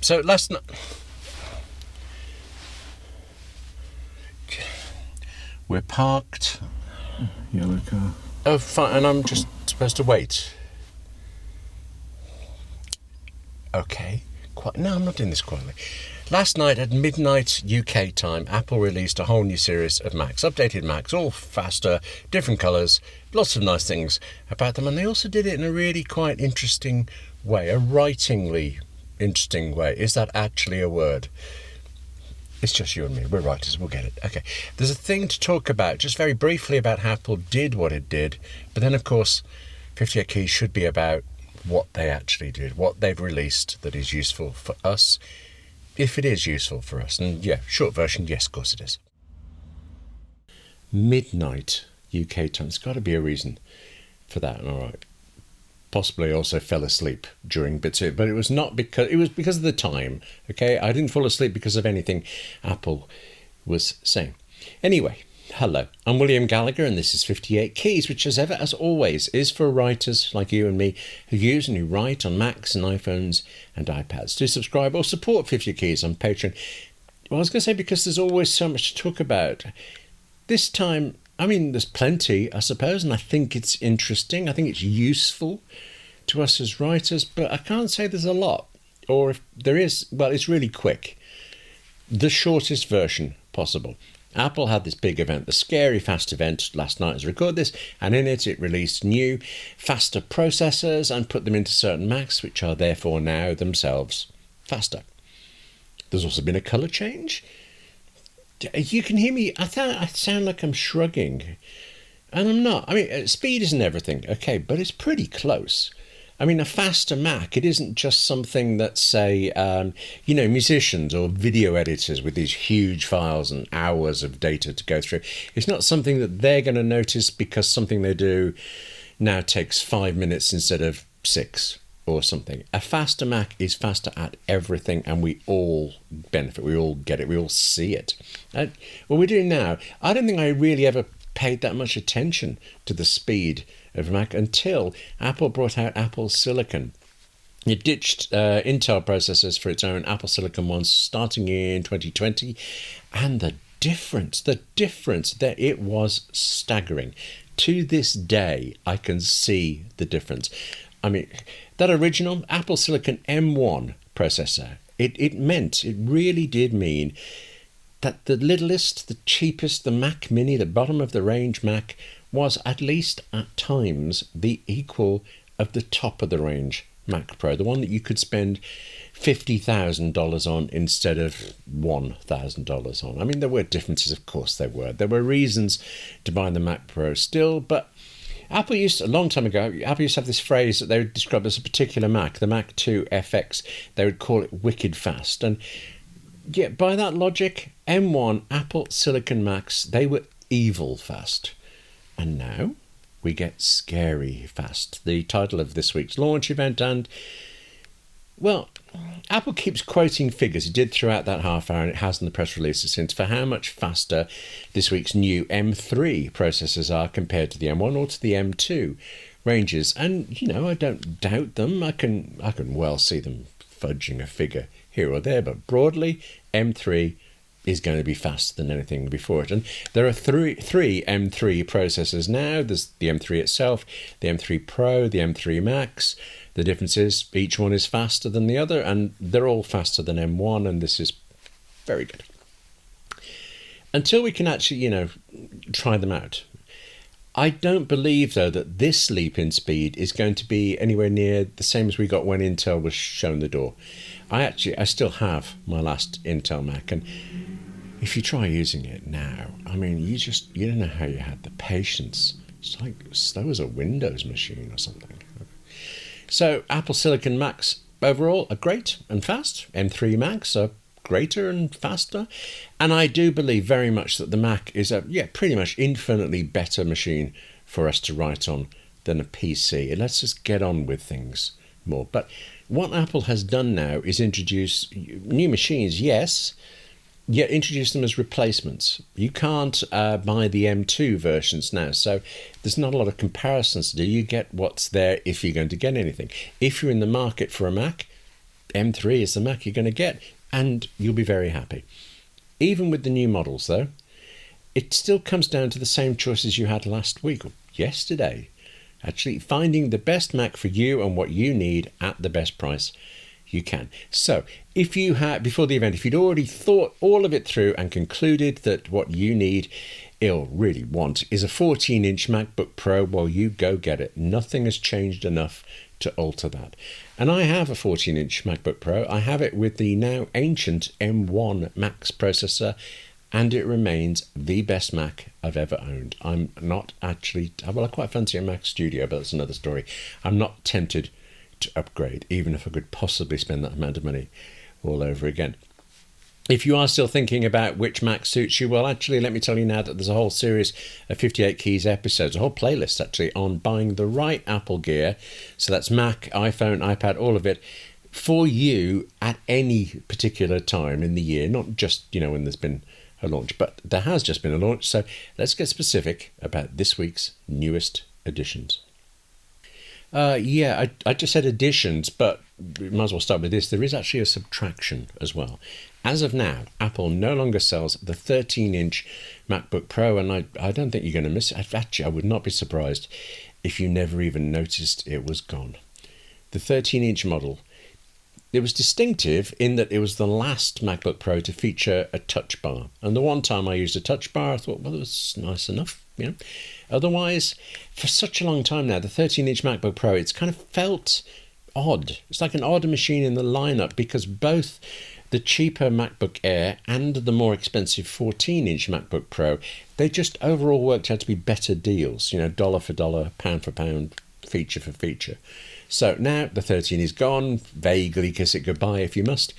So last night we're parked. Yellow car. Oh, fine, and I'm just supposed to wait. Okay, no, I'm not doing this quietly. Last night at midnight UK time, Apple released a whole new series of Macs, updated Macs, all faster, different colours, lots of nice things about them, and they also did it in a really quite interesting way, a writingly interesting way. Is that actually a word? It's just you and me. We're writers. We'll get it. Okay. There's a thing to talk about, just very briefly, about how Apple did what it did. But then, of course, 58 Keys should be about what they actually did, what they've released that is useful for us, if it is useful for us. And yeah, short version, yes, of course it is. Midnight UK time. There's got to be a reason for that. All right. Possibly also fell asleep during bits of it, but it was because of the time. Okay, I didn't fall asleep because of anything Apple was saying. Anyway, hello, I'm William Gallagher, and this is 58 Keys, which as always is for writers like you and me who use and who write on Macs and iPhones and iPads. Do subscribe or support 50 Keys on Patreon. Well, I was going to say, because there's always so much to talk about. This time, I mean, there's plenty, I suppose, and I think it's interesting. I think it's useful to us as writers, but I can't say there's a lot. Or if there is, well, it's really quick. The shortest version possible. Apple had this big event, the Scary Fast event, last night as I record this, and in it released new, faster processors and put them into certain Macs, which are therefore now themselves faster. There's also been a colour change. You can hear me. I sound like I'm shrugging, and I'm not. I mean, speed isn't everything, okay, but it's pretty close. I mean, a faster Mac, it isn't just something that, say, musicians or video editors with these huge files and hours of data to go through. It's not something that they're going to notice because something they do now takes 5 minutes instead of 6. Or something. A faster Mac is faster at everything, and we all benefit. We all get it. We all see it. What we're doing now, I don't think I really ever paid that much attention to the speed of a Mac until Apple brought out Apple Silicon. It ditched Intel processors for its own Apple Silicon ones starting in 2020, and the difference that it was staggering. To this day, I can see the difference. I mean, that original Apple Silicon M1 processor, it really did mean that the littlest, the cheapest, the Mac Mini, the bottom of the range Mac, was at least at times the equal of the top of the range Mac Pro, the one that you could spend $50,000 on instead of $1,000 on. I mean, there were differences, of course there were. There were reasons to buy the Mac Pro still, but Apple used, a long time ago, Apple used to have this phrase that they would describe as a particular Mac, the Mac 2 FX. They would call it wicked fast. And yeah, by that logic, M1 Apple Silicon Macs, they were evil fast. And now we get scary fast, the title of this week's launch event. And, well, Apple keeps quoting figures, it did throughout that half hour, and it has in the press releases since, for how much faster this week's new M3 processors are compared to the M1 or to the M2 ranges. And, I don't doubt them. I can well see them fudging a figure here or there, but broadly, M3 is going to be faster than anything before it. And there are three M3 processors now. There's the M3 itself, the M3 Pro, the M3 Max. The difference is each one is faster than the other, and they're all faster than M1, and this is very good. Until we can actually, try them out. I don't believe, though, that this leap in speed is going to be anywhere near the same as we got when Intel was shown the door. I still have my last Intel Mac, and if you try using it now, I mean, you don't know how you had the patience. It's like slow as a Windows machine or something. So Apple Silicon Macs overall are great and fast. M3 Macs are greater and faster. And I do believe very much that the Mac is pretty much infinitely better machine for us to write on than a PC. It lets us get on with things more. But what Apple has done now is introduce new machines, yes, yet introduce them as replacements. You can't buy the M2 versions now, so there's not a lot of comparisons to do. You get what's there if you're going to get anything. If you're in the market for a Mac, M3 is the Mac you're going to get, and you'll be very happy. Even with the new models, though, it still comes down to the same choices you had last week or yesterday. Actually, finding the best Mac for you and what you need at the best price you can. So, if you had, before the event, if you'd already thought all of it through and concluded that what you need, or really want, is a 14-inch MacBook Pro, well, you go get it. Nothing has changed enough to alter that. And I have a 14-inch MacBook Pro. I have it with the now ancient M1 Max processor, and it remains the best Mac I've ever owned. I'm not actually, well, I quite fancy a Mac Studio, but that's another story. I'm not tempted to upgrade, even if I could possibly spend that amount of money all over again. If you are still thinking about which Mac suits you, well, actually, let me tell you now that there's a whole series of 58 Keys episodes, a whole playlist actually, on buying the right Apple gear. So that's Mac, iPhone, iPad, all of it, for you at any particular time in the year, not just, when there's been a launch, but there has just been a launch. So let's get specific about this week's newest additions. I just said additions, but we might as well start with this. There is actually a subtraction as well. As of now, Apple no longer sells the 13-inch MacBook Pro, and I don't think you're going to miss it. Actually, I would not be surprised if you never even noticed it was gone. The 13-inch model, it was distinctive in that it was the last MacBook Pro to feature a touch bar. And the one time I used a touch bar, I thought, well, it was nice enough, Otherwise, for such a long time now, the 13-inch MacBook Pro, it's kind of felt odd. It's like an odd machine in the lineup because both the cheaper MacBook Air and the more expensive 14-inch MacBook Pro, they just overall worked out to be better deals, dollar for dollar, pound for pound, feature for feature. So now the 13 is gone, vaguely kiss it goodbye if you must.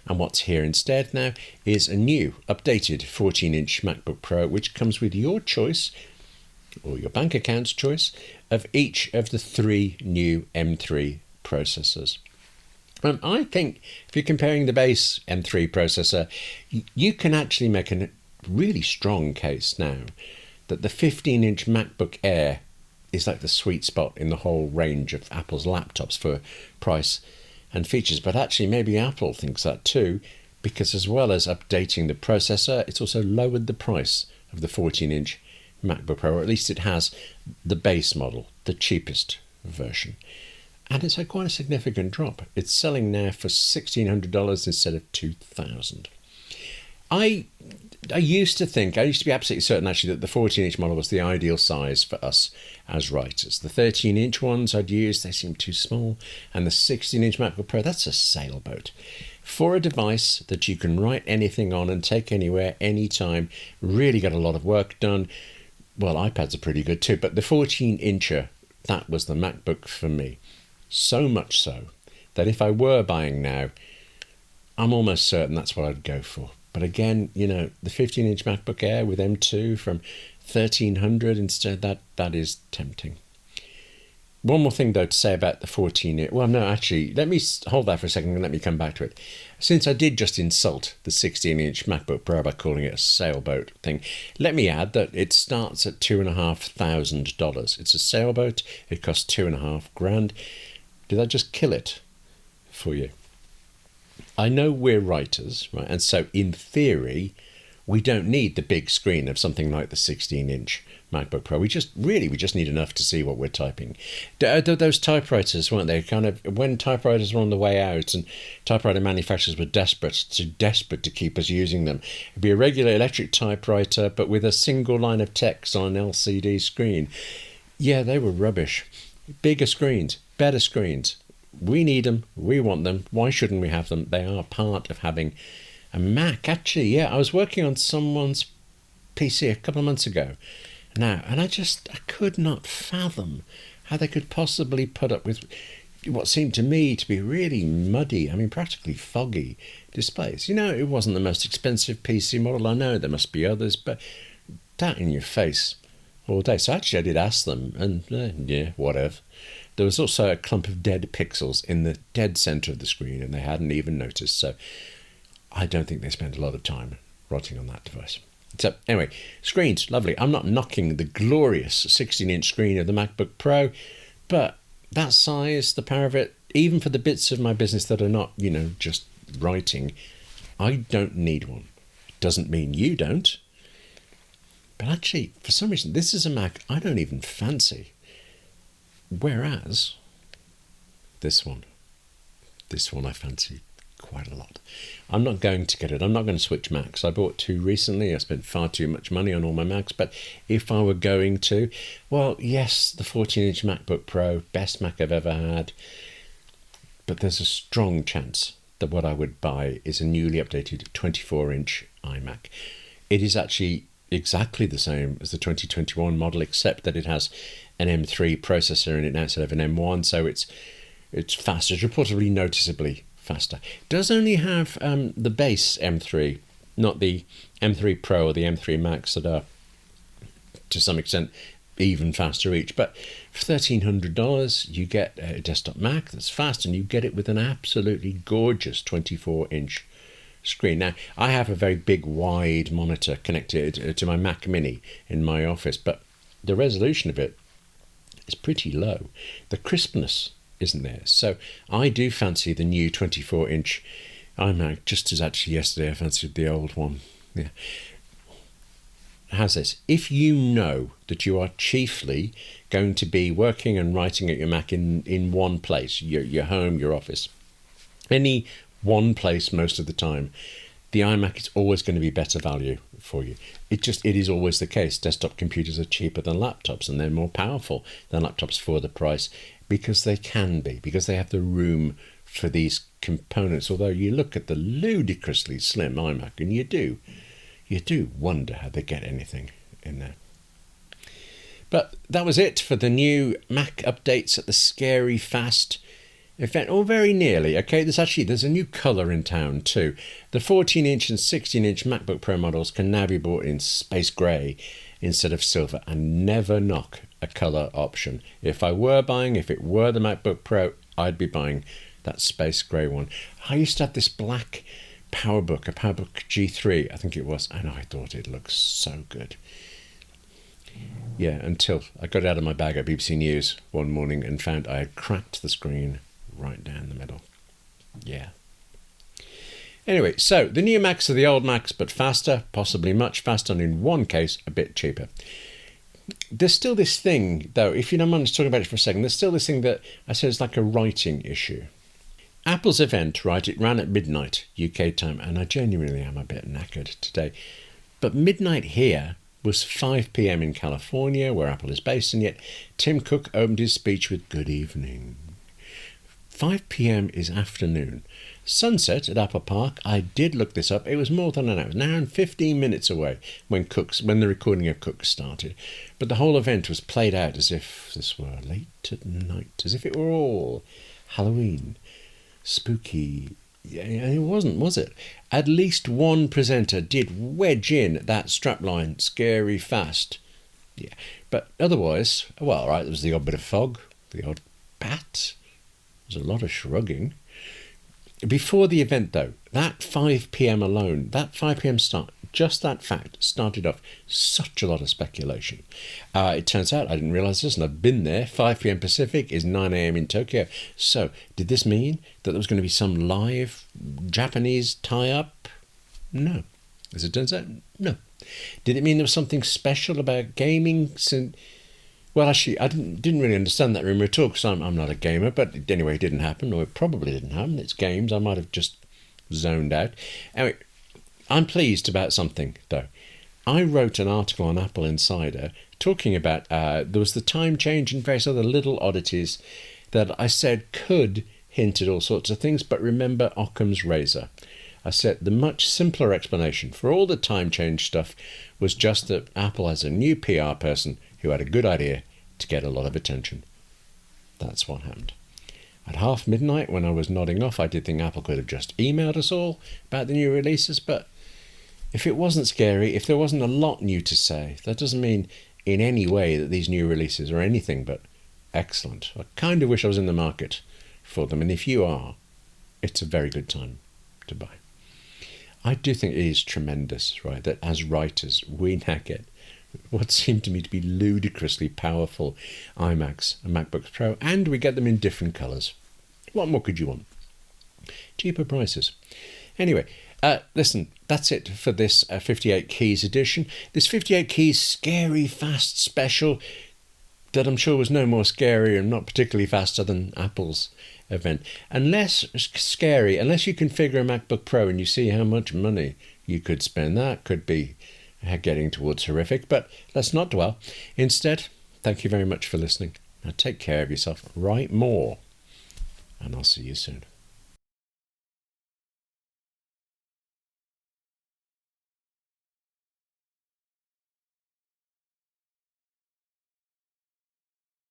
And what's here instead now is a new, updated 14-inch MacBook Pro, which comes with your choice, or your bank account's choice, of each of the 3 new M3 processors. I think if you're comparing the base M3 processor, you can actually make a really strong case now that the 15-inch MacBook Air is like the sweet spot in the whole range of Apple's laptops for price and features. But actually, maybe Apple thinks that too, because as well as updating the processor, it's also lowered the price of the 14-inch MacBook Pro, or at least it has the base model, the cheapest version. And it's had quite a significant drop. It's selling now for $1,600 instead of $2,000. I used to be absolutely certain actually that the 14-inch model was the ideal size for us as writers. The 13-inch ones I'd used, they seemed too small. And the 16-inch MacBook Pro, that's a sailboat. For a device that you can write anything on and take anywhere, anytime, really got a lot of work done. Well, iPads are pretty good too, but the 14-incher, that was the MacBook for me. So much so that if I were buying now, I'm almost certain that's what I'd go for. But again, the 15-inch MacBook Air with M2 from $1,300 instead, that is tempting. One more thing, though, to say about the 14-inch. Well, no, actually, let me hold that for a second and let me come back to it. Since I did just insult the 16-inch MacBook Pro by calling it a sailboat thing, let me add that it starts at $2,500. It's a sailboat. It costs $2,500. Did I just kill it for you? I know we're writers, right? And so in theory, we don't need the big screen of something like the 16-inch MacBook Pro. We just need enough to see what we're typing. Those typewriters, weren't they? Kind of when typewriters were on the way out and typewriter manufacturers were desperate to keep us using them. It'd be a regular electric typewriter, but with a single line of text on an LCD screen. Yeah, they were rubbish. Bigger screens, better screens. We need them. We want them. Why shouldn't we have them? They are part of having a Mac. Actually, yeah, I was working on someone's PC a couple of months ago now, and I could not fathom how they could possibly put up with what seemed to me to be really muddy, practically foggy displays. It wasn't the most expensive PC model. I know there must be others, but that in your face all day. So actually I did ask them, and yeah, whatever. There was also a clump of dead pixels in the dead center of the screen, and they hadn't even noticed. So I don't think they spent a lot of time writing on that device. So anyway, screens, lovely. I'm not knocking the glorious 16-inch screen of the MacBook Pro, but that size, the power of it, even for the bits of my business that are not, just writing, I don't need one. Doesn't mean you don't. But actually, for some reason, this is a Mac I don't even fancy. Whereas this one I fancy quite a lot. I'm not going to get it. I'm not going to switch Macs. I bought 2 recently. I spent far too much money on all my Macs. But if I were going to, well, yes, the 14-inch MacBook Pro, best Mac I've ever had. But there's a strong chance that what I would buy is a newly updated 24-inch iMac. It is actually exactly the same as the 2021 model, except that it has an M3 processor in it now instead of an M1, so it's faster. It's reportedly noticeably faster. It does only have the base M3, not the M3 Pro or the M3 Max that are to some extent even faster each. But for $1,300 you get a desktop Mac that's fast, and you get it with an absolutely gorgeous 24-inch screen. Now, I have a very big wide monitor connected to my Mac Mini in my office, but the resolution of it is pretty low. The crispness isn't there. So I do fancy the new 24-inch iMac, just as actually yesterday I fancied the old one. Yeah. How's this? If you know that you are chiefly going to be working and writing at your Mac in one place, your home, your office, any one place most of the time, the iMac is always going to be better value for you. It is always the case. Desktop computers are cheaper than laptops, and they're more powerful than laptops for the price, because they can be, because they have the room for these components. Although you look at the ludicrously slim iMac and you do wonder how they get anything in there. But that was it for the new Mac updates at the Scary Fast event, or very nearly. Okay, there's a new colour in town too. The 14-inch and 16-inch MacBook Pro models can now be bought in space grey instead of silver, and never knock a colour option. If it were the MacBook Pro, I'd be buying that space grey one. I used to have this black PowerBook, a PowerBook G3, I think it was, and I thought it looked so good. Yeah, until I got it out of my bag at BBC News one morning and found I had cracked the screen right down the middle. Yeah. Anyway, so the new Macs are the old Macs, but faster, possibly much faster, and in one case, a bit cheaper. There's still this thing, though, if you don't mind just talking about it for a second, there's still this thing that I said is like a writing issue. Apple's event, right, it ran at midnight UK time, and I genuinely am a bit knackered today. But midnight here was 5 p.m. in California, where Apple is based, and yet Tim Cook opened his speech with "Good evening." 5 p.m. is afternoon. Sunset at Apple Park, I did look this up, it was more than an hour and 15 minutes away when the recording of Cook started. But the whole event was played out as if this were late at night, as if it were all Halloween, spooky. And it wasn't, was it? At least one presenter did wedge in that strapline, "Scary Fast." Yeah, but otherwise, well, right, there was the odd bit of fog, the odd bat. There's a lot of shrugging. Before the event, though, that 5 p.m. alone, that 5 p.m. start, just that fact started off such a lot of speculation. It turns out, I didn't realise this, and I've been there, 5 p.m. Pacific is 9 a.m. in Tokyo. So, did this mean that there was going to be some live Japanese tie-up? No. As it turns out, no. Did it mean there was something special about gaming? Well, actually, I didn't really understand that rumour at all, because I'm not a gamer, but anyway, it didn't happen, or it probably didn't happen. It's games. I might have just zoned out. Anyway, I'm pleased about something, though. I wrote an article on Apple Insider talking about there was the time change and various other little oddities that I said could hint at all sorts of things, but remember Occam's razor. I said the much simpler explanation for all the time change stuff was just that Apple has a new PR person who had a good idea to get a lot of attention. That's what happened. At half midnight, when I was nodding off, I did think Apple could have just emailed us all about the new releases, but if it wasn't scary, if there wasn't a lot new to say, that doesn't mean in any way that these new releases are anything but excellent. I kind of wish I was in the market for them, and if you are, it's a very good time to buy. I do think it is tremendous, right, that as writers, we now get what seemed to me to be ludicrously powerful iMacs and MacBooks Pro, and we get them in different colours. What more could you want? Cheaper prices. Anyway, listen, that's it for this 58 Keys edition. This 58 Keys Scary Fast special that I'm sure was no more scary and not particularly faster than Apple's event. And less scary, unless you configure a MacBook Pro and you see how much money you could spend. That could be getting towards horrific, but let's not dwell. Instead, thank you very much for listening. Now take care of yourself. Write more, and I'll see you soon.